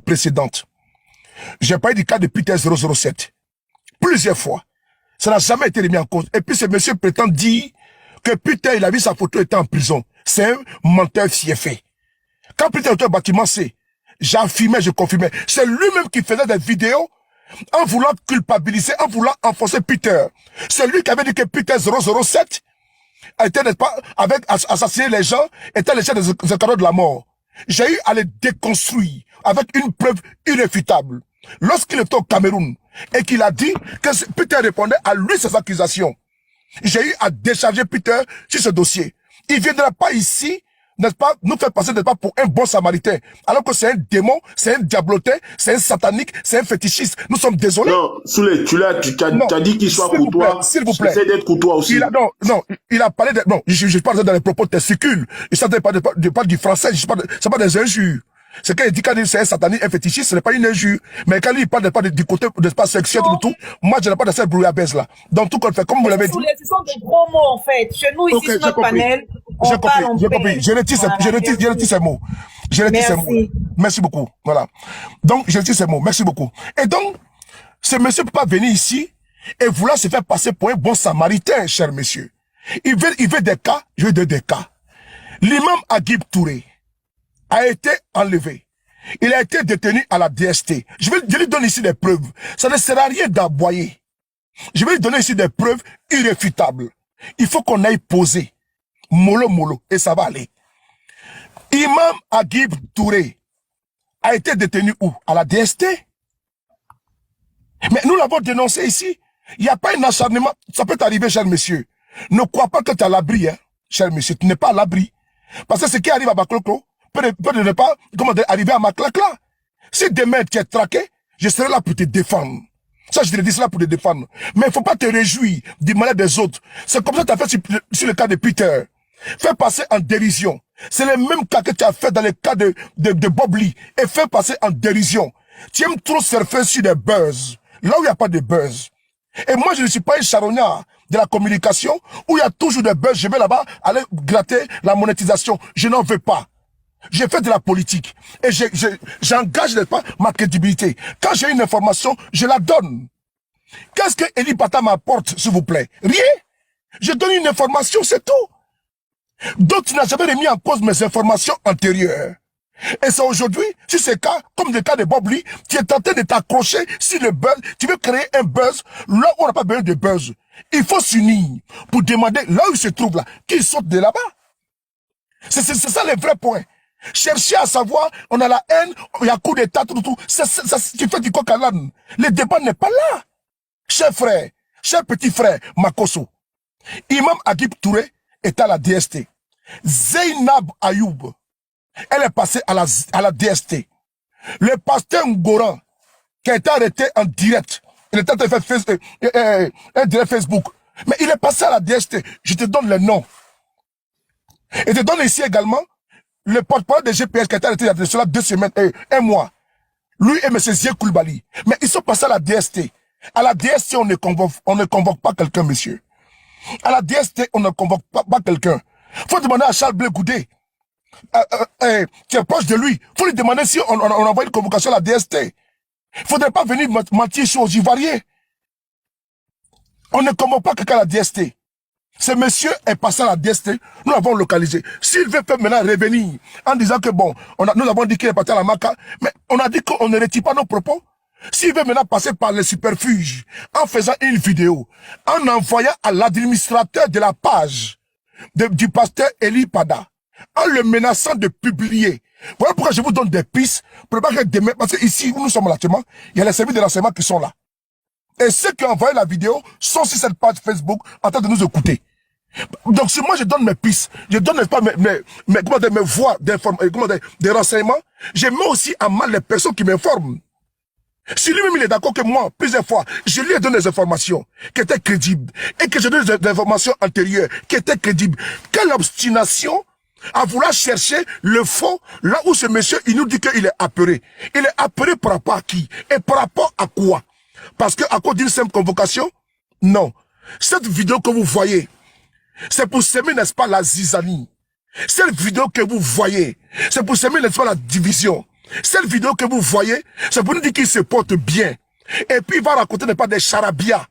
précédentes. J'ai parlé du cas de Peter 007. Plusieurs fois. Ça n'a jamais été remis en cause. Et puis ce monsieur prétend dire que Peter, il a vu sa photo étant en prison. C'est un menteur fiefé. Quand Peter était au bâtiment C, j'affirmais, je confirmais. C'est lui-même qui faisait des vidéos en voulant culpabiliser, en voulant enfoncer Peter. C'est lui qui avait dit que Peter 007 était, n'est-ce pas, avec assassiner les gens, était le chef des escadrons de la mort. J'ai eu à les déconstruire avec une preuve irréfutable. Lorsqu'il était au Cameroun et qu'il a dit que Peter répondait à lui ses accusations, j'ai eu à décharger Peter sur ce dossier. Il ne viendra pas ici, n'est-ce pas, nous faire passer, n'est-ce pas, pour un bon samaritain, alors que c'est un démon, c'est un diablotin, c'est un satanique, c'est un fétichiste. Nous sommes désolés. Non, Souley, tu as dit qu'il soit courtois. S'il vous plaît. Essaie d'être courtois aussi. Il a parlé de, non, je parle dans les propos testicules. Il ne pas du français, c'est pas des injures. C'est quand il dit qu'il c'est un satanique, un fétichiste, ce n'est pas une injure. Mais quand il parle du côté de l'espace sexuel et tout, moi je n'ai pas de cette brouillabaisse là. Donc tout compte fait, comme vous l'avez dit. Ce sont des gros mots en fait. Chez nous ici, sur notre panel, on parle en paix. J'ai compris. Je retire ces mots. Je retire ces mots. Merci beaucoup. Voilà. Donc je retire ces mots. Merci beaucoup. Et donc, ce monsieur ne peut pas venir ici et vouloir se faire passer pour un bon samaritain, cher monsieur. Il veut des cas, je veux des cas. L'imam Agib Touré a été enlevé. Il a été détenu à la DST. Je lui donner ici des preuves. Ça ne sert à rien d'aboyer. Je vais lui donner ici des preuves irréfutables. Il faut qu'on aille poser. Mollo, et ça va aller. Imam Agib Touré a été détenu où? À la DST. Mais nous l'avons dénoncé ici. Il n'y a pas un acharnement. Ça peut t'arriver, cher monsieur. Ne crois pas que tu es à l'abri, hein, cher monsieur. Tu n'es pas à l'abri. Parce que ce qui arrive à Bakloko peut ne pas arriver à Maklakla. Si demain tu es traqué, je serai là pour te défendre. Ça, je te le dis, là pour te défendre. Mais il ne faut pas te réjouir du malheur des autres. C'est comme ça que tu as fait sur le cas de Peter. Fais passer en dérision. C'est le même cas que tu as fait dans le cas de Bob Lee. Et fais passer en dérision. Tu aimes trop surfer sur des buzz. Là où il n'y a pas de buzz. Et moi, je ne suis pas un charognard de la communication où il y a toujours des buzz. Je vais là-bas aller gratter la monétisation. Je n'en veux pas. J'ai fait de la politique et j'engage pas ma crédibilité. Quand j'ai une information, je la donne. Qu'est-ce que Eli Bata m'apporte, s'il vous plaît? Rien. Je donne une information, c'est tout. Donc, tu n'as jamais remis en cause mes informations antérieures. Et c'est aujourd'hui, si c'est le cas, comme le cas de Bob Lee, tu es tenté de t'accrocher sur le buzz. Tu veux créer un buzz là où on n'a pas besoin de buzz. Il faut s'unir pour demander là où il se trouve là, qu'il saute de là-bas. C'est ça le vrai point. Chercher à savoir, on a la haine, il y a coup d'état, tout. Tu fais du coq à l'âne. Le débat n'est pas là. Cher frère, cher petit frère, Makoso. Imam Agib Touré est à la DST. Zainab Ayoub, elle est passée à la DST. Le pasteur Ngoran, qui a été arrêté en direct, il était en train de faire un direct Facebook, mais il est passé à la DST. Je te donne le nom. Et je te donne ici également le porte-parole de GPS qui a été arrêté il y a cela 2 semaines, 1 mois. Lui et M. Zie Koulibaly. Mais ils sont passés à la DST. À la DST, on ne convoque pas quelqu'un, monsieur. À la DST, on ne convoque pas quelqu'un. Faut demander à Charles Blé Goudé, qui est proche de lui. Faut lui demander si on envoie une convocation à la DST. Faudrait pas venir mentir sur aux Ivoiriens. On ne convoque pas quelqu'un à la DST. Ce monsieur est passé à la DST, nous l'avons localisé. S'il veut maintenant revenir en disant que bon, nous avons dit qu'il est parti à la Maca, mais on a dit qu'on ne retire pas nos propos. S'il veut maintenant passer par le superfuge, en faisant une vidéo, en envoyant à l'administrateur de la page du pasteur Eli Pada, en le menaçant de publier. Voilà pourquoi je vous donne des pistes, pour pas que demain, parce que ici où nous sommes actuellement, il y a les services de renseignement qui sont là. Et ceux qui ont envoyé la vidéo sont sur cette page Facebook en train de nous écouter. Donc si moi je donne mes pistes, je donne pas mes voies de renseignements, je mets aussi à mal les personnes qui m'informent. Si lui-même il est d'accord que moi, plusieurs fois, je lui ai donné des informations qui étaient crédibles et que je donne des informations antérieures qui étaient crédibles, quelle obstination à vouloir chercher le fond là où ce monsieur il nous dit qu'il est apeuré. Il est apeuré par rapport à qui? Et par rapport à quoi? Parce que à cause d'une simple convocation? Non. Cette vidéo que vous voyez, c'est pour semer, n'est-ce pas, la zizanie. Cette vidéo que vous voyez, c'est pour semer, n'est-ce pas, la division. Cette vidéo que vous voyez, c'est pour nous dire qu'il se porte bien. Et puis il va raconter pas des charabias.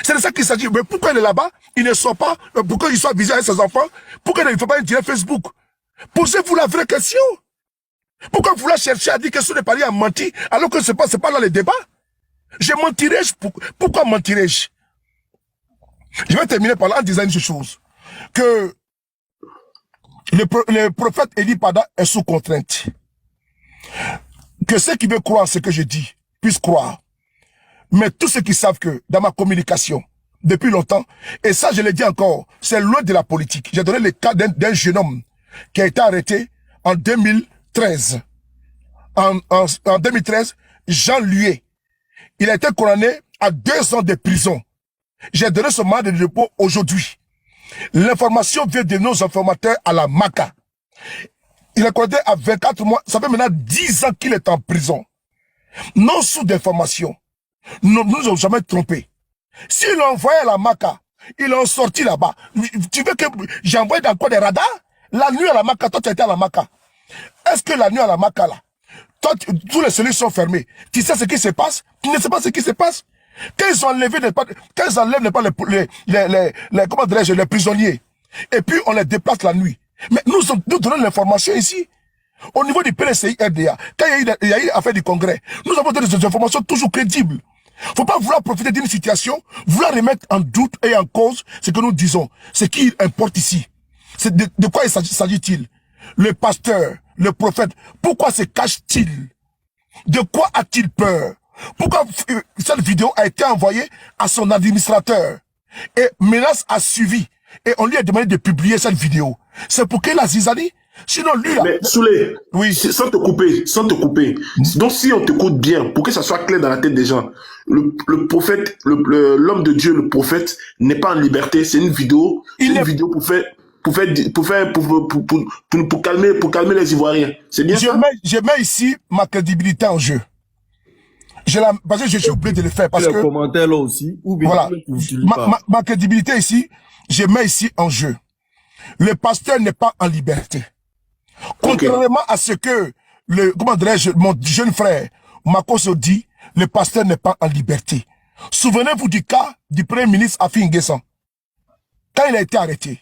C'est de ça qu'il s'agit. Mais pourquoi il est là-bas? Il ne sort pas. Pourquoi il soit visé avec ses enfants? Pourquoi il ne fait pas un direct Facebook? Posez-vous la vraie question. Pourquoi vous voulez chercher à dire que ce n'est pas lui a menti alors que ce n'est pas là le débat? Je mentirais-je? Pourquoi mentirais-je? Je vais terminer par là en disant une chose. Que le prophète Eli Pada est sous contrainte. Que ceux qui veulent croire ce que je dis puissent croire. Mais tous ceux qui savent que dans ma communication, depuis longtemps, et ça je le dis encore, c'est loin de la politique. J'ai donné le cas d'un jeune homme qui a été arrêté en 2013. En 2013, Jean Luet. Il a été condamné à 2 ans de prison. J'ai donné ce mandat de dépôt aujourd'hui. L'information vient de nos informateurs à la MACA. Il est condamné à 24 mois. Ça fait maintenant 10 ans qu'il est en prison. Non sous d'information. Nous n'avons jamais trompé. S'ils l'ont envoyé à la MACA, ils l'ont sorti là-bas. Tu veux que j'envoie dans quoi des radars? La nuit à la MACA, toi tu étais à la MACA. Est-ce que la nuit à la MACA là, toi, tous les cellules sont fermées. Tu sais ce qui se passe? Tu ne sais pas ce qui se passe? Quand ils enlèvent comment dirais-je, les prisonniers, et puis on les déplace la nuit. Mais nous donnons l'information ici. Au niveau du PLCI RDA, quand il y a eu affaire du Congrès, nous avons donné des informations toujours crédibles. Faut pas vouloir profiter d'une situation, vouloir remettre en doute et en cause ce que nous disons. Ce qui importe ici. C'est de quoi s'agit-il? Le pasteur, le prophète, pourquoi se cache-t-il? De quoi a-t-il peur? Pourquoi cette vidéo a été envoyée à son administrateur? Et Menace a suivi. Et on lui a demandé de publier cette vidéo. C'est pour qu'il a zizani? Sinon, lui, là... Mais, Soulé, oui. Sans te couper. Donc, si on t'écoute bien, pour que ça soit clair dans la tête des gens, le prophète, l'homme de Dieu, le prophète, n'est pas en liberté. C'est une vidéo, vidéo pour calmer les Ivoiriens. C'est bien ça? Je mets ici ma crédibilité en jeu. Parce que j'ai oublié de le faire. Parce les que, commentaires là aussi. Ou bien voilà. Ma crédibilité ici, je mets ici en jeu. Le pasteur n'est pas en liberté. Contrairement à ce que comment dirais-je, mon jeune frère Makoso dit, le pasteur n'est pas en liberté. Souvenez-vous du cas du premier ministre Afi N'Guessan. Quand il a été arrêté,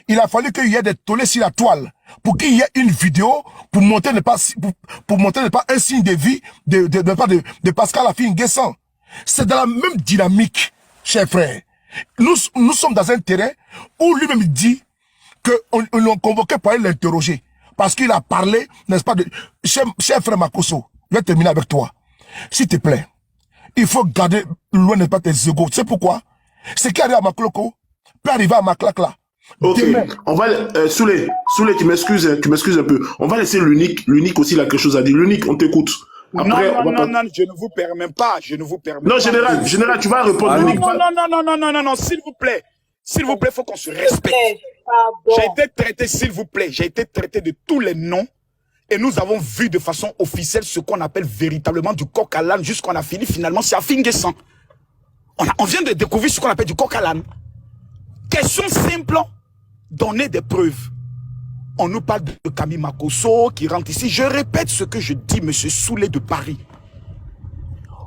il a fallu qu'il y ait des tollés sur la toile pour qu'il y ait une vidéo pour montrer pour montrer un signe de vie de Pascal Afi N'Guessan. C'est dans la même dynamique, chers frères. Nous sommes dans un terrain où lui-même dit qu'on l'a convoqué pour aller l'interroger. Parce qu'il a parlé, n'est-ce pas, cher frère Makoso, je vais terminer avec toi. S'il te plaît, il faut garder loin de pas tes égos. Tu sais pourquoi? Ce qui arrive à Makloko peut arriver à Maklakla. Ok, on va, Soulé, tu m'excuses un peu. On va laisser l'unique aussi, il a quelque chose à dire. L'unique, on t'écoute. Après, non, je ne vous permets pas, Non, général, tu vas répondre. Non, s'il vous plaît, faut qu'on se respecte. J'ai été traité, s'il vous plaît, de tous les noms et nous avons vu de façon officielle ce qu'on appelle véritablement du coq à l'âne jusqu'on a fini finalement, c'est Afi N'Guessan. On vient de découvrir ce qu'on appelle du coq à l'âne. Question simple, donner des preuves. On nous parle de Camille Makoso qui rentre ici. Je répète ce que je dis, monsieur Soulé de Paris.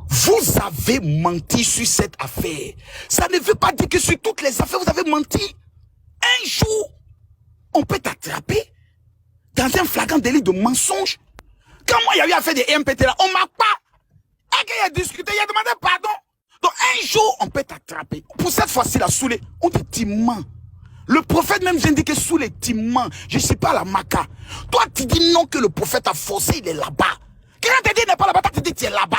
Vous avez menti sur cette affaire. Ça ne veut pas dire que sur toutes les affaires, vous avez menti. Un jour, on peut t'attraper dans un flagrant délit de mensonge. Quand moi, il y a eu affaire des MPT là, on m'a pas. Et qu'il a discuté, il a demandé pardon. Donc un jour, on peut t'attraper. Pour cette fois-ci, la Soulé, on te dit ment. Le prophète même vient dire que Soulé dit ment. Je ne suis pas à la Maca. Toi, tu dis non que le prophète a forcé, il est là-bas. Quelqu'un te dit il n'est pas là-bas, toi tu dis tu es là-bas.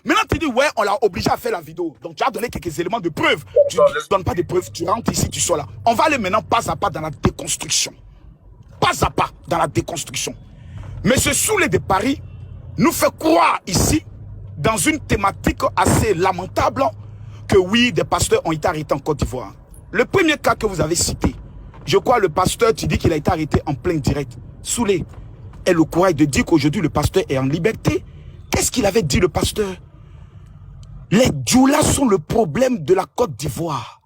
Maintenant tu dis ouais, on l'a obligé à faire la vidéo. Donc tu as donné quelques éléments de preuve. Tu ne donnes pas de preuves, tu rentres ici, tu sois là. On va aller maintenant pas à pas dans la déconstruction. Pas à pas dans la déconstruction. Monsieur Soulé de Paris nous fait croire ici, dans une thématique assez lamentable, que oui, des pasteurs ont été arrêtés en Côte d'Ivoire. Le premier cas que vous avez cité, je crois le pasteur, tu dis qu'il a été arrêté en plein direct. Soulé a le courage de dire qu'aujourd'hui le pasteur est en liberté. Qu'est-ce qu'il avait dit le pasteur? Les djoulas sont le problème de la Côte d'Ivoire.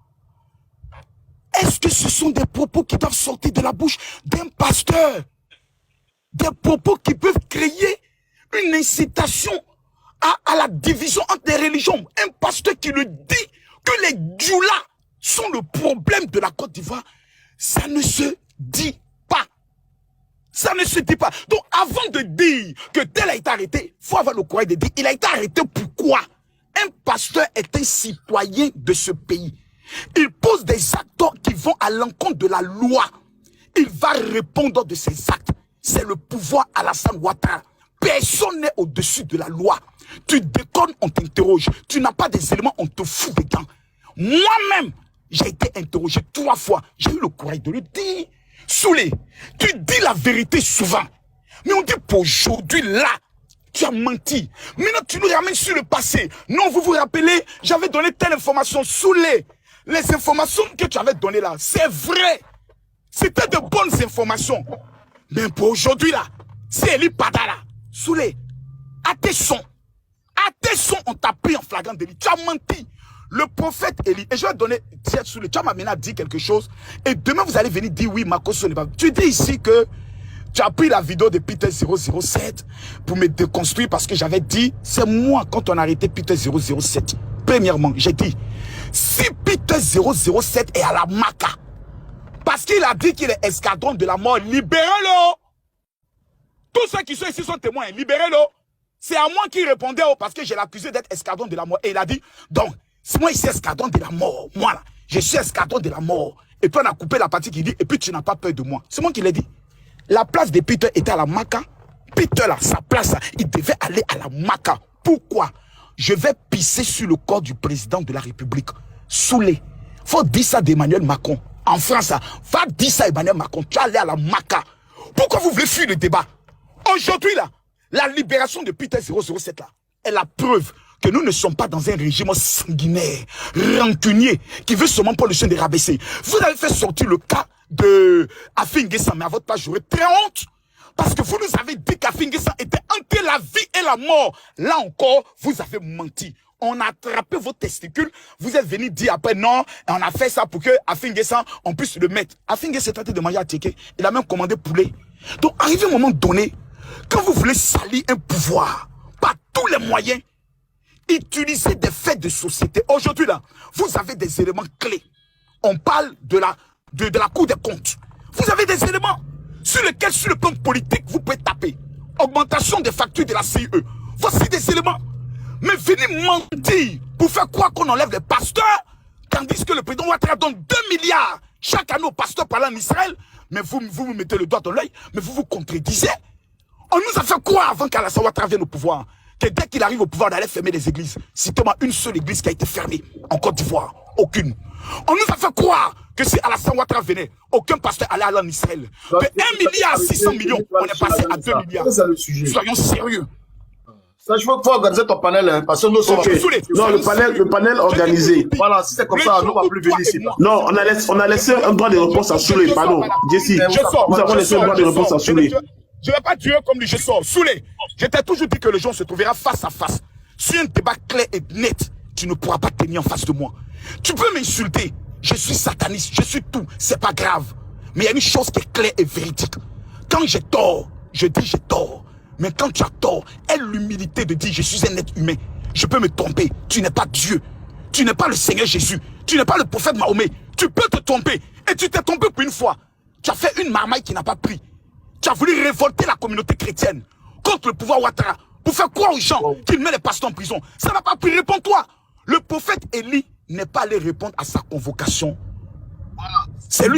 Est-ce que ce sont des propos qui doivent sortir de la bouche d'un pasteur? des propos qui peuvent créer une incitation à la division entre les religions. Un pasteur qui le dit que les djoulas sont le problème de la Côte d'Ivoire, ça ne se dit pas. Ça ne se dit pas. Donc, avant de dire que tel a été arrêté, il faut avoir le courage de dire, il a été arrêté pourquoi? Un pasteur est un citoyen de ce pays. Il pose des actes qui vont à l'encontre de la loi. Il va répondre de ses actes. C'est le pouvoir Alassane Ouattara. Personne n'est au-dessus de la loi. Tu déconnes, on t'interroge. Tu n'as pas des éléments, on te fout des gants. Moi-même, j'ai été interrogé 3 fois. J'ai eu le courage de le dire. Soulé, tu dis la vérité souvent. Mais on dit pour aujourd'hui, là, tu as menti. Maintenant, tu nous ramènes sur le passé. Non, vous vous rappelez, j'avais donné telle information. Soulé, les informations que tu avais données là, c'est vrai. C'était de bonnes informations. Mais pour aujourd'hui, là, c'est Eli Padala. Soulé, à tes sons, on t'a pris en flagrant délit. Tu as menti. Le prophète Élie, et je vais donner, tu as maintenant dit quelque chose, et demain vous allez venir dire oui, Makosso n'est pas. Tu dis ici que tu as pris la vidéo de Peter 007 pour me déconstruire parce que j'avais dit, c'est moi quand on a arrêté Peter 007. Premièrement, j'ai dit, si Peter 007 est à la Maca, parce qu'il a dit qu'il est escadron de la mort, libérez-le. Tous ceux qui sont ici sont témoins, libérez-le. C'est à moi qui répondait parce que j'ai l'accusé d'être escadron de la mort. Et il a dit, donc, c'est moi ici escadron de la mort. Moi là, je suis escadron de la mort. Et puis on a coupé la partie qui dit, et puis tu n'as pas peur de moi. C'est moi qui l'ai dit. La place de Peter était à la Maca. Peter là, sa place, il devait aller à la Maca. Pourquoi? Je vais pisser sur le corps du président de la République. Soulé. Faut dire ça d'Emmanuel Macron. En France, va dire ça Emmanuel Macron. Tu vas aller à la Maca. Pourquoi vous voulez fuir le débat? Aujourd'hui là, la libération de Peter 007 là est la preuve que nous ne sommes pas dans un régime sanguinaire, rancunier, qui veut seulement pour le chien de rabaisser. Vous avez fait sortir le cas de Afin Guessan, mais à votre place, j'aurais très honte. Parce que vous nous avez dit qu'Afin Guessan était entre la vie et la mort. Là encore, vous avez menti. On a attrapé vos testicules. Vous êtes venu dire après, non, on a fait ça pour que Afin Guessan, on puisse le mettre. Afin Guessan est tenté de manger à Tchéké. Il a même commandé poulet. Donc, arrivé un moment donné, quand vous voulez salir un pouvoir, par tous les moyens, utilisez des faits de société. Aujourd'hui, là, vous avez des éléments clés. On parle de la Cour des comptes. Vous avez des éléments sur lesquels, sur le plan politique, vous pouvez taper. Augmentation des factures de la CIE. Voici des éléments. Mais venez mentir pour faire croire qu'on enlève les pasteurs, tandis que le président Ouattara donne 2 milliards chaque année aux pasteurs parlant en Israël. Mais vous mettez le doigt dans l'œil, mais vous vous contredisez. On nous a fait croire avant qu'Alassane Ouattara vienne au pouvoir, que dès qu'il arrive au pouvoir, on allait fermer les églises. Citez-moi une seule église qui a été fermée en Côte d'Ivoire. Aucune. On nous a fait croire que si Alassane Ouattara venait, aucun pasteur allait aller en Israël. De 1 milliard 600 millions, on est passé à 2 milliards. Soyons sérieux. Ça, je veux que tu organiser ton panel, parce que nous sommes... Non, le panel organisé. Voilà, si c'est comme ça, nous ne va plus venir ici. Non, on a laissé un droit de réponse à Soulé, pardon. Jessie, nous avons laissé un droit de réponse à Soulé. Je ne vais pas durer comme lui, je sors. Soulé, je t'ai toujours dit que le jour se trouvera face à face. Sur un débat clair et net, tu ne pourras pas tenir en face de moi. Tu peux m'insulter. Je suis sataniste, je suis tout. C'est pas grave. Mais il y a une chose qui est claire et véridique. Quand j'ai tort, je dis j'ai tort. Mais quand tu as tort, aie l'humilité de dire je suis un être humain. Je peux me tromper. Tu n'es pas Dieu. Tu n'es pas le Seigneur Jésus. Tu n'es pas le prophète Mahomet. Tu peux te tromper. Et tu t'es trompé pour une fois. Tu as fait une marmaille qui n'a pas pris. Tu as voulu révolter la communauté chrétienne contre le pouvoir Ouattara pour faire croire aux gens qu'il met les pasteurs en prison. Ça n'a pas pris. Réponds-toi. Le prophète Élie n'est pas allé répondre à sa convocation. C'est lui.